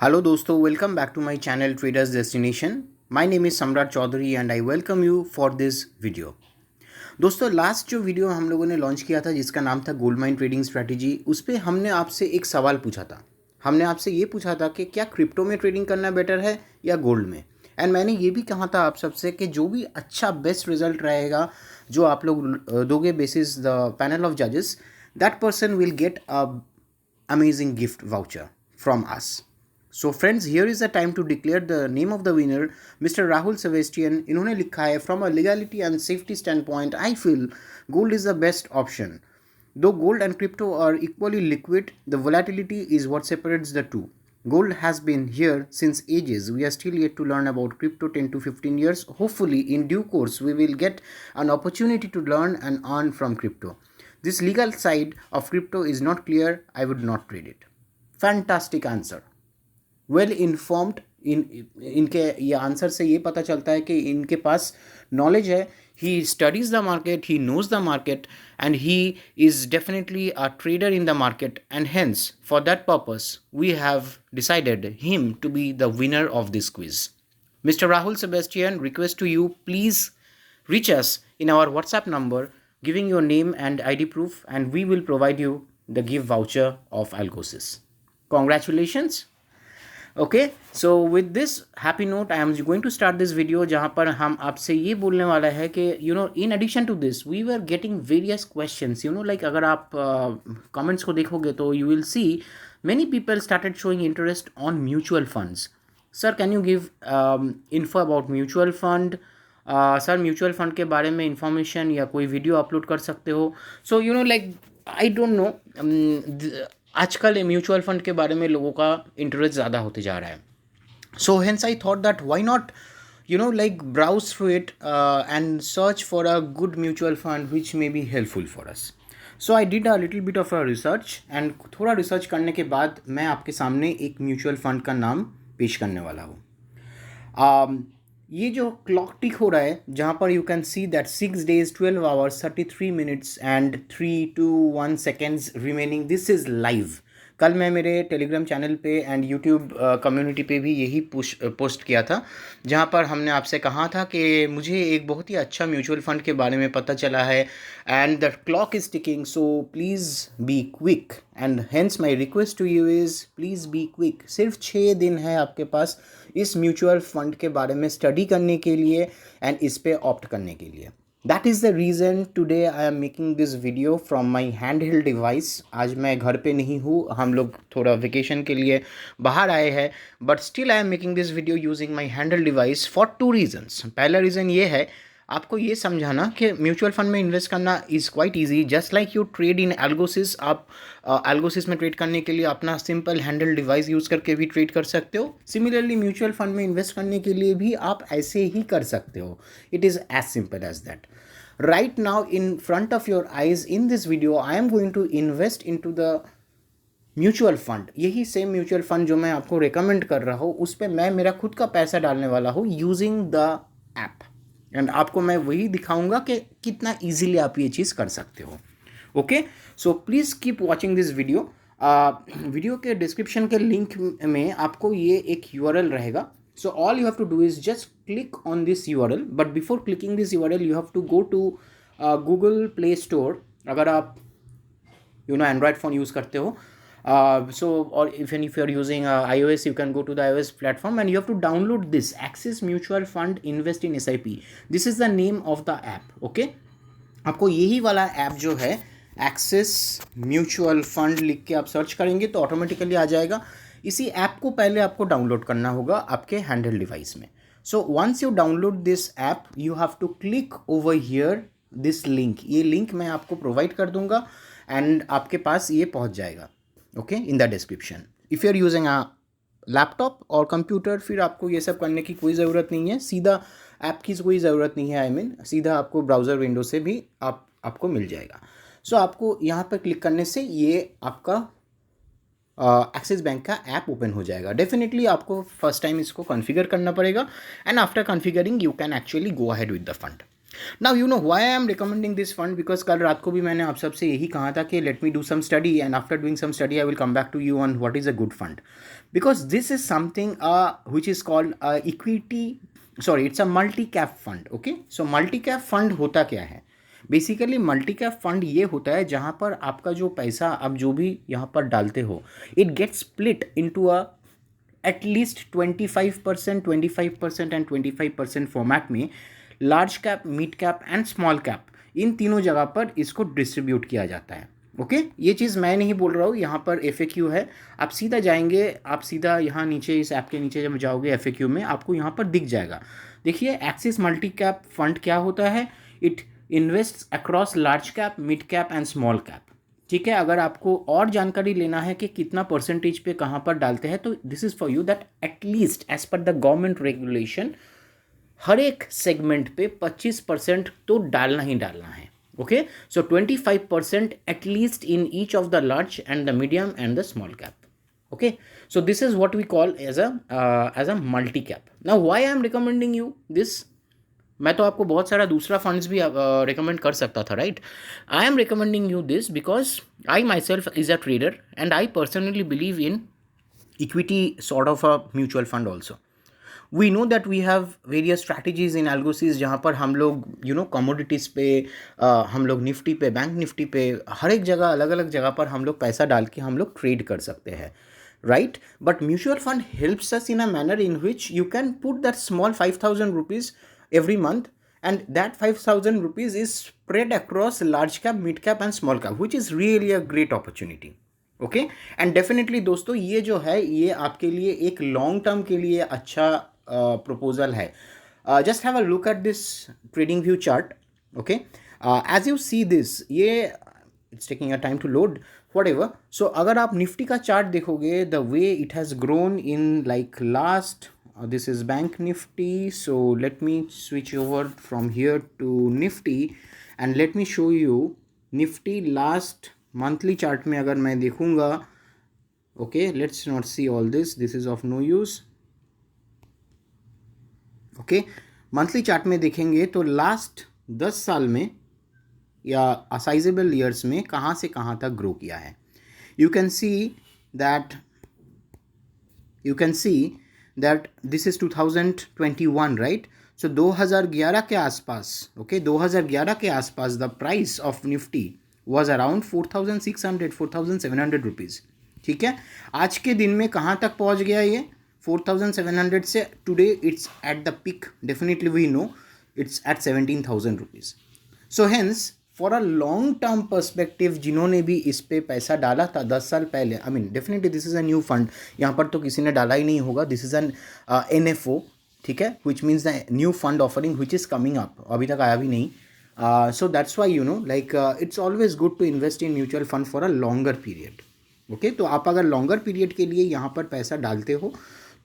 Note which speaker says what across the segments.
Speaker 1: Hello दोस्तों, welcome back to my channel traders destination. My name is Samrat Chaudhary and I welcome you for this video. दोस्तों, last जो video हम लोगों ने launch किया था जिसका नाम था गोल्ड माइन ट्रेडिंग स्ट्रैटेजी, उस पर हमने आपसे एक सवाल पूछा था। हमने आपसे ये पूछा था कि क्या क्रिप्टो में ट्रेडिंग करना बेटर है या गोल्ड में। एंड मैंने ये भी कहा था आप सबसे कि जो भी अच्छा बेस्ट रिजल्ट रहेगा जो आप लोग दोगे बेसिस द पैनल ऑफ जजेस, that person will get a amazing gift voucher from us. So friends, here is the time to declare the name of the winner, Mr. Rahul Sebastian. इन्होंने लिखा है, from a legality and safety standpoint, I feel gold is the best option. Though gold and crypto are equally liquid, the volatility is what separates the two. Gold has been here since ages. We are still yet to learn about crypto 10 to 15 years. Hopefully, in due course, we will get an opportunity to learn and earn from crypto. This legal side of crypto is not clear. I would not trade it. Fantastic answer. Well informed इनके ये answer से ये पता चलता है कि इनके पास नॉलेज है. He studies the market, he knows the market and he is definitely a trader in the market and hence for that purpose we have decided him to be the winner of this quiz. Mr. Rahul Sebastian, request to you, please reach us in our WhatsApp number giving your name and ID proof, and we will provide you the gift voucher of Algosis. Congratulations. Okay, so with this happy note I am going to start this video, जहाँ पर हम आपसे ये बोलने वाला है कि in addition to this we were getting various questions. Like अगर आप कमेंट्स को देखोगे तो you will see many people started showing interest on mutual funds. Sir, can you give info about mutual fund? Sir, mutual fund के बारे में information या कोई वीडियो अपलोड कर सकते हो. So like I don't know, आजकल म्यूचुअल फंड के बारे में लोगों का इंटरेस्ट ज़्यादा होते जा रहा है. So hence I thought that why not like browse through it and search for a good mutual fund which may be helpful for us. So I did a little bit of a research and थोड़ा research करने के बाद मैं आपके सामने एक mutual fund का नाम पेश करने वाला हूँ. ये जो क्लॉक टिक हो रहा है जहाँ पर you can see that 6 days 12 hours 33 minutes and 321 seconds remaining. This is live. कल मैं मेरे टेलीग्राम चैनल पे एंड यूट्यूब कम्युनिटी पे भी यही पोस्ट किया था, जहाँ पर हमने आपसे कहा था कि मुझे एक बहुत ही अच्छा म्यूचुअल फंड के बारे में पता चला है and the clock is ticking, so please be quick. And hence my request to you is please be quick. सिर्फ 6 दिन है आपके पास इस म्यूचुअल फंड के बारे में स्टडी करने के लिए एंड इस पे ऑप्ट करने के लिए. That is the reason today I am making this video from my hand held device. आज मैं घर पे नहीं हूँ, हम लोग थोड़ा वेकेशन के लिए बाहर आए हैं, but still I am making this video using my hand held device for 2 reasons. पहला रीज़न ये है आपको ये समझाना कि म्यूचुअल फंड में इन्वेस्ट करना is quite easy. Just like you trade in Algosys, आप एल्गोसिस में ट्रेड करने के लिए अपना सिंपल हैंडल डिवाइस यूज़ करके भी ट्रेड कर सकते हो. सिमिलरली म्यूचुअल फंड में इन्वेस्ट करने के लिए भी आप ऐसे ही कर सकते हो. It is as simple as that. Right now in front of your eyes in this video I am going to invest into the mutual fund. यही सेम म्यूचुअल फंड जो मैं आपको रिकमेंड कर रहा हूँ उस पर मैं मेरा खुद का पैसा डालने वाला हूँ यूजिंग द ऐप. एंड आपको मैं वही दिखाऊंगा कि कितना इजीली आप ये चीज़ कर सकते हो. Okay, so please keep watching this video. Video के डिस्क्रिप्शन के लिंक में आपको ये एक यूआरएल रहेगा. So all you have to do is just click on this URL. But before clicking this URL, you have to go to Google Play Store. अगर आप Android phone use करते हो, so or even if you are using iOS, you can go to the iOS platform and you have to download this Axis Mutual Fund Invest in SIP. This is the name of the app. Okay, आपको यही वाला app जो है Axis Mutual Fund लिख के आप search करेंगे तो ऑटोमेटिकली आ जाएगा. इसी ऐप को पहले आपको डाउनलोड करना होगा आपके हैंडल डिवाइस में. So once you download this app you have to click over here this link. ये लिंक मैं आपको प्रोवाइड कर दूंगा एंड आपके पास ये पहुंच जाएगा. Okay, in the description. If you are using a laptop और कंप्यूटर फिर आपको ये सब करने की कोई ज़रूरत नहीं है. सीधा ऐप की कोई ज़रूरत नहीं है. आई मीन सीधा आपको ब्राउज़र विंडो से भी आपको मिल जाएगा. सो आपको यहाँ पर क्लिक करने से ये आपका एक्सिस बैंक का ऐप ओपन हो जाएगा. डेफिनेटली आपको फर्स्ट टाइम इसको कॉन्फ़िगर करना पड़ेगा and after configuring you can actually go ahead with the fund. Now you know why I am recommending this fund, because कल रात को भी मैंने आप सबसे यही कहा था कि let me do some study and after doing some study I will come back to you on what is a good fund, because this is something which is called equity, sorry it's a multi cap fund. Okay, so multi cap fund होता क्या है? Basically multi cap fund ये होता है जहाँ पर आपका जो पैसा आप जो भी यहाँ पर डालते हो, it gets split into a at least 25%, 25% and 25% format में large cap, mid cap and small cap, इन तीनों जगह पर इसको डिस्ट्रीब्यूट किया जाता है. ओके ये चीज़ मैं नहीं बोल रहा हूँ, यहाँ पर FAQ है, आप सीधा जाएंगे, आप सीधा यहाँ नीचे इस ऐप के नीचे जब जाओगे FAQ में आपको यहाँ पर दिख जाएगा. देखिए एक्सिस मल्टी कैप फंड क्या होता है, it invests across large cap, mid cap and small cap. ठीक है, अगर आपको और जानकारी लेना है कि कितना परसेंटेज पे कहाँ पर डालते हैं, तो this is for you that at least as per the government regulation हर एक सेगमेंट पे 25% तो डालना ही डालना है. Okay, so 25% at least in each of the large and the medium and the small cap. Okay, so this is what we call as a multi cap. Now why I am recommending you this, मैं तो आपको बहुत सारा दूसरा funds भी recommend कर सकता था, right? I am recommending you this because I myself is a trader and I personally believe in equity sort of a mutual fund also. We know that we have various strategies in Algosys जहाँ पर हम लोग you know commodities पे, हम लोग Nifty पे, bank Nifty पे, हर एक जगह अलग अलग जगह पर हम लोग पैसा डाल के हम लोग ट्रेड कर सकते हैं, right? But mutual fund helps us in a manner in which you can put that small 5,000 rupees every month, and that 5,000 rupees is spread across large cap, mid cap and small cap, which is really a great opportunity. Okay, and definitely दोस्तों ये जो है ये आपके लिए एक long term के लिए अच्छा प्रपोजल है. Just have a look at this trading view chart. Okay, as you see this, ये it's taking a time to load whatever. So अगर आप निफ्टी का चार्ट देखोगे, the way it has grown in like last, this is bank nifty, so let me switch over from here to nifty and let me show you nifty last monthly chart में अगर मैं देखूँगा. okay, let's not see all this is of no use. okay, monthly chart में देखेंगे तो last 10 साल में या साइजेबल ईयर्स में कहाँ से कहाँ तक ग्रो किया है. You can see that this is 2021, right? So 2011 के आसपास, okay, 2011 के आसपास the price of Nifty was around 4,600, 4,700 rupees. ठीक है, आज के दिन में कहाँ तक पहुँच गया ये 4,700 से today it's at the peak, definitely we know it's at 17,000 rupees. So hence for a long term perspective जिन्होंने भी इस पे पैसा डाला था 10 साल पहले, I mean definitely this is a new fund, यहाँ पर तो किसी ने डाला ही नहीं होगा, दिस इज़ एन NFO. ठीक है, which means the new fund offering which is coming up, अभी तक आया भी नहीं. So that's why you know like it's always good to invest in mutual fund for a longer period. Okay, तो आप अगर लॉन्गर पीरियड के लिए यहाँ पर पैसा डालते हो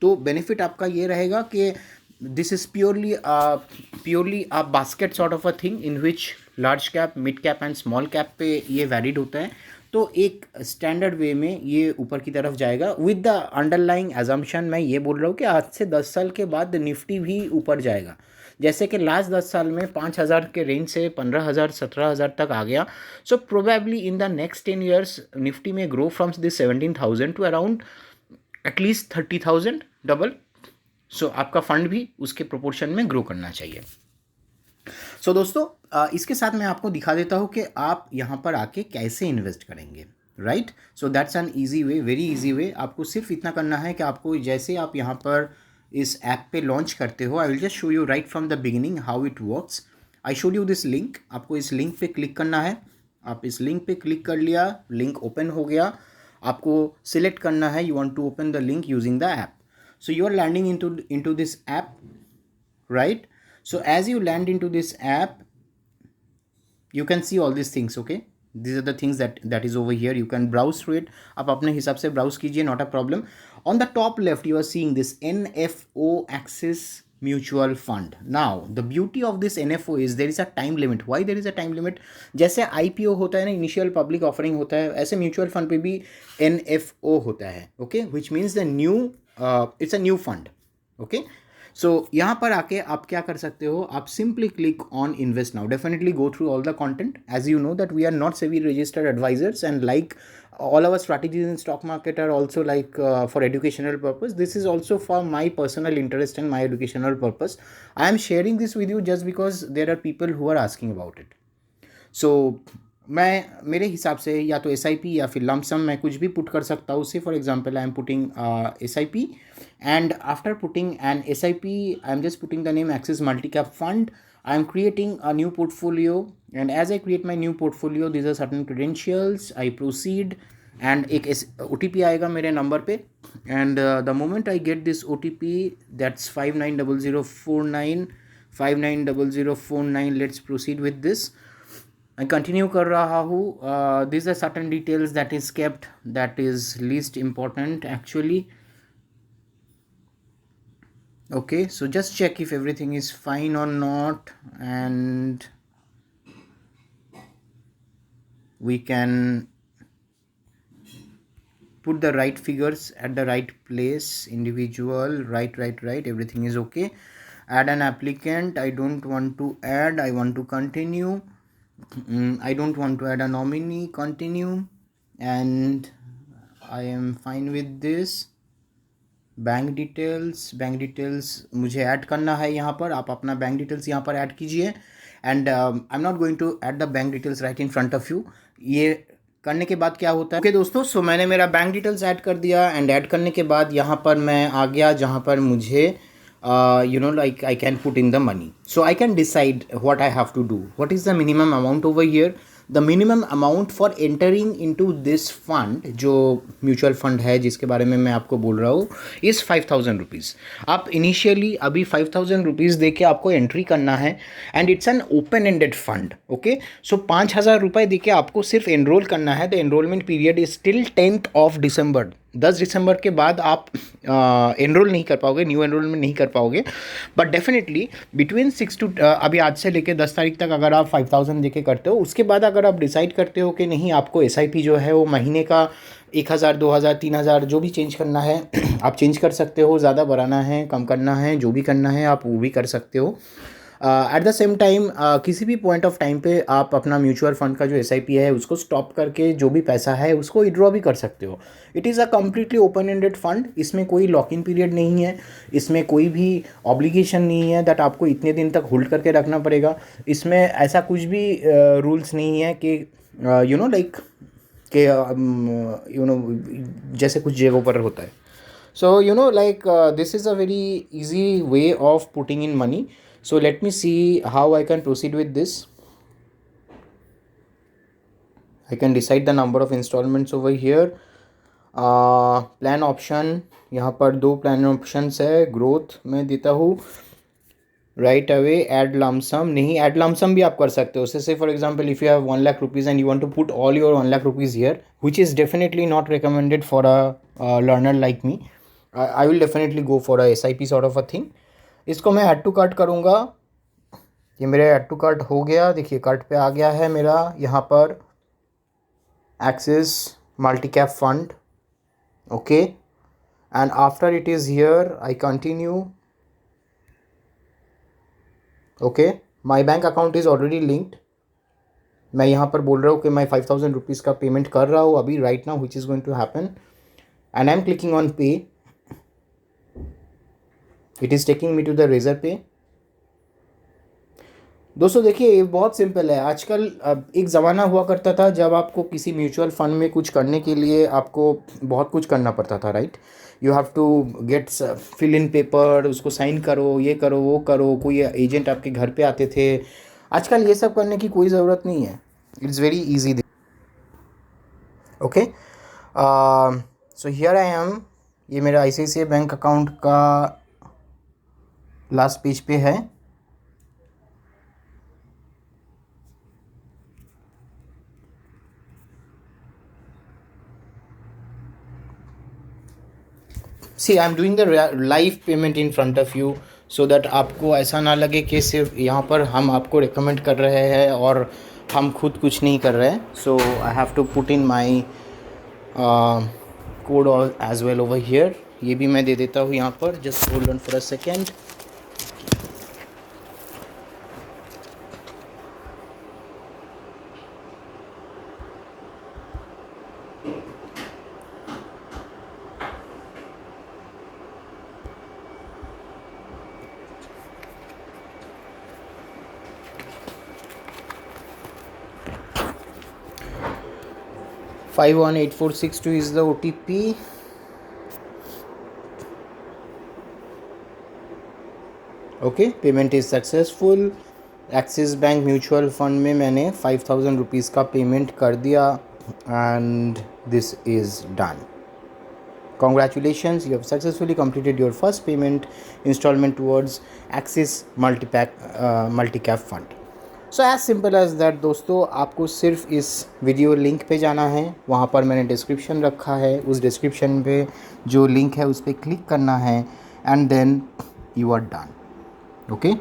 Speaker 1: तो बेनिफिट आपका ये रहेगा कि this is purely a basket sort of a thing in which large cap, mid cap and small cap पे ये वैलिड होता है. तो एक स्टैंडर्ड वे में ये ऊपर की तरफ जाएगा विद द अंडरलाइंग एजम्पशन. मैं ये बोल रहा हूँ कि आज से 10 साल के बाद निफ्टी भी ऊपर जाएगा, जैसे कि लास्ट 10 साल में 5,000 के रेंज से 15,000, 17,000 तक आ गया. So probably in the next 10 years Nifty में grow from this 17,000 to around at least 30,000, double. So आपका फंड भी उसके प्रोपोर्शन में ग्रो करना चाहिए. सो दोस्तों इसके साथ मैं आपको दिखा देता हूँ कि आप यहाँ पर आके कैसे इन्वेस्ट करेंगे, right? So that's an easy way, very easy way. आपको सिर्फ इतना करना है कि आपको जैसे आप यहाँ पर इस ऐप पे लॉन्च करते हो, I will just show you right from the beginning how it works. I showed you this link, आपको इस लिंक पे क्लिक करना है. आप इस लिंक पे क्लिक कर लिया, लिंक ओपन हो गया. आपको सिलेक्ट करना है you want to open the link using the app. So you are landing into this app, right? So as you land into this app, you can see all these things. Okay, these are the things that is over here. You can browse through it. आप अपने हिसाब से browse कीजिए, not a problem. On the top left you are seeing this NFO Axis Mutual Fund. Now the beauty of this NFO is there is a time limit. Why there is a time limit? जैसे IPO होता है ना, initial public offering होता है, ऐसे mutual fund पे भी NFO होता है. Okay, which means the new it's a new fund. Okay, सो यहाँ पर आके आप क्या कर सकते हो, आप simply click on invest now. Definitely go through all the content. As you know that we are not SEBI registered advisors, and like all our strategies in stock market are also like for educational purpose. This is also for my personal interest and my educational purpose. I am sharing this with you just because there are people who are asking about it. So मैं मेरे हिसाब से या तो S I P या फिर lump sum मैं कुछ भी पुट कर सकता हूँ. Say for example I am putting S I P, and after putting an S I P I am just putting the name Axis multi cap fund. I am creating a new portfolio, and as I create my new portfolio, these are certain credentials. I proceed, and एक OTP आएगा मेरे number पे, and the moment I get this OTP, that's 590049, 590049. Let's proceed with this. I continue कर रहा हूँ. These are certain details that is kept, that is least important actually. Okay, so just check if everything is fine or not, and we can put the right figures at the right place. Individual, right, everything is okay. Add an applicant. I don't want to add, I want to continue. I don't want to add a nominee. Continue, and I am fine with this. Bank details मुझे add करना है यहाँ पर. आप अपना bank details यहाँ पर add कीजिए, and I am not going to add the bank details right in front of you. ये करने के बाद क्या होता है, ओके दोस्तों, सो मैंने मेरा बैंक डिटेल्स ऐड कर दिया, एंड ऐड करने के बाद यहाँ पर मैं आ गया जहाँ पर मुझे you know, like I can put in the money, so I can decide what I have to do. What is the minimum amount over here? The minimum amount for entering into this fund, जो mutual fund है जिसके बारे में मैं आपको बोल रहा हूँ, इज़ 5000 रुपीज़. आप इनिशियली अभी 5000 रुपीज़ दे के आपको एंट्री करना है, and it's an open ended fund. Okay, so 5000 रुपये दे के आपको सिर्फ एनरोल करना है. The enrolment period is till 10th of December. 10 दिसंबर के बाद आप एनरोल नहीं कर पाओगे, न्यू एनरोलमेंट नहीं कर पाओगे. बट डेफिनेटली बिटवीन 6 to अभी आज से लेके 10 तारीख तक अगर आप 5000 देके करते हो, उसके बाद अगर आप डिसाइड करते हो कि नहीं आपको एस आई पी जो है वो महीने का 1000, 2000, 3000 जो भी चेंज करना है आप चेंज कर सकते हो. ज़्यादा बढ़ाना है, कम करना है, जो भी करना है आप वो भी कर सकते हो. एट द सेम टाइम किसी भी पॉइंट ऑफ टाइम पे आप अपना म्यूचुअल फंड का जो एस आई पी है उसको स्टॉप करके जो भी पैसा है उसको विड्रॉ भी कर सकते हो. It is a completely open ended fund. इसमें कोई लॉक इन पीरियड नहीं है, इसमें कोई भी ऑब्लिगेशन नहीं है दैट आपको इतने दिन तक होल्ड करके रखना पड़ेगा. इसमें ऐसा कुछ भी रूल्स नहीं है कि यू नो लाइक कि यू नो जैसे कुछ जगहों पर होता है. So you know like this is a very easy way of putting in money. So let me see how I can proceed with this. I can decide the number of installments over here. Plan option, यहाँ पर 2 plan options है. Growth मैं देता हूँ. Right away add lump sum नहीं, add lump sum भी आप कर सकते हो. से for example if you have 1 lakh rupees and you want to put all your 1 lakh rupees here, which is definitely not recommended for a learner like me. I will definitely go for a SIP sort of a thing. इसको मैं add to cart करूँगा. ये मेरे add to cart हो गया. देखिए cart पे आ गया है मेरा यहाँ पर axis multi cap fund. Okay, and after it is here I continue. Okay, my bank account is already linked. मैं यहाँ पर बोल रहा हूँ कि मैं 5000 रुपीज़ का पेमेंट कर रहा हूँ अभी right now, which is going to happen, and I am clicking on pay. It is taking me to the Razorpay. दोस्तों देखिए ये बहुत सिंपल है. आजकल एक ज़माना हुआ करता था जब आपको किसी म्यूचुअल फंड में कुछ करने के लिए आपको बहुत कुछ करना पड़ता था. Right, you have to get fill in paper, उसको साइन करो, ये करो, वो करो, कोई एजेंट आपके घर पे आते थे. आजकल ये सब करने की कोई ज़रूरत नहीं है. It's very easy. Okay, so here I am. ये मेरा ICICI बैंक अकाउंट का लास्ट पेज पे है. See I am doing the live payment in front of you, so that आपको ऐसा ना लगे कि सिर्फ यहाँ पर हम आपको रिकमेंड कर रहे हैं और हम खुद कुछ नहीं कर रहे हैं. So I have to put in my code as well over here. ये भी मैं दे देता हूँ यहाँ पर. Just hold on for a second. 518462 is the OTP. Okay, payment is successful. Axis bank mutual fund में मैंने 5000 रुपीज़ का पेमेंट कर दिया and this is done. Congratulations, you have successfully completed your first payment installment towards Axis Multi-Cap Fund. So as simple as that दोस्तों, आपको सिर्फ इस video link पे जाना है. वहाँ पर मैंने डिस्क्रिप्शन रखा है, उस डिस्क्रिप्शन पे जो लिंक है उस पर क्लिक करना है and then you are done. Okay,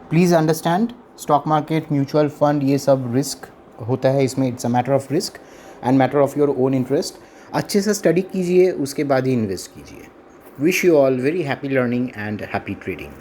Speaker 1: please understand, stock market, mutual fund, ये सब रिस्क होता है इसमें. It's a matter of risk and matter of your own interest. अच्छे से स्टडी कीजिए, उसके बाद ही इन्वेस्ट कीजिए. Wish you all very happy learning and happy trading.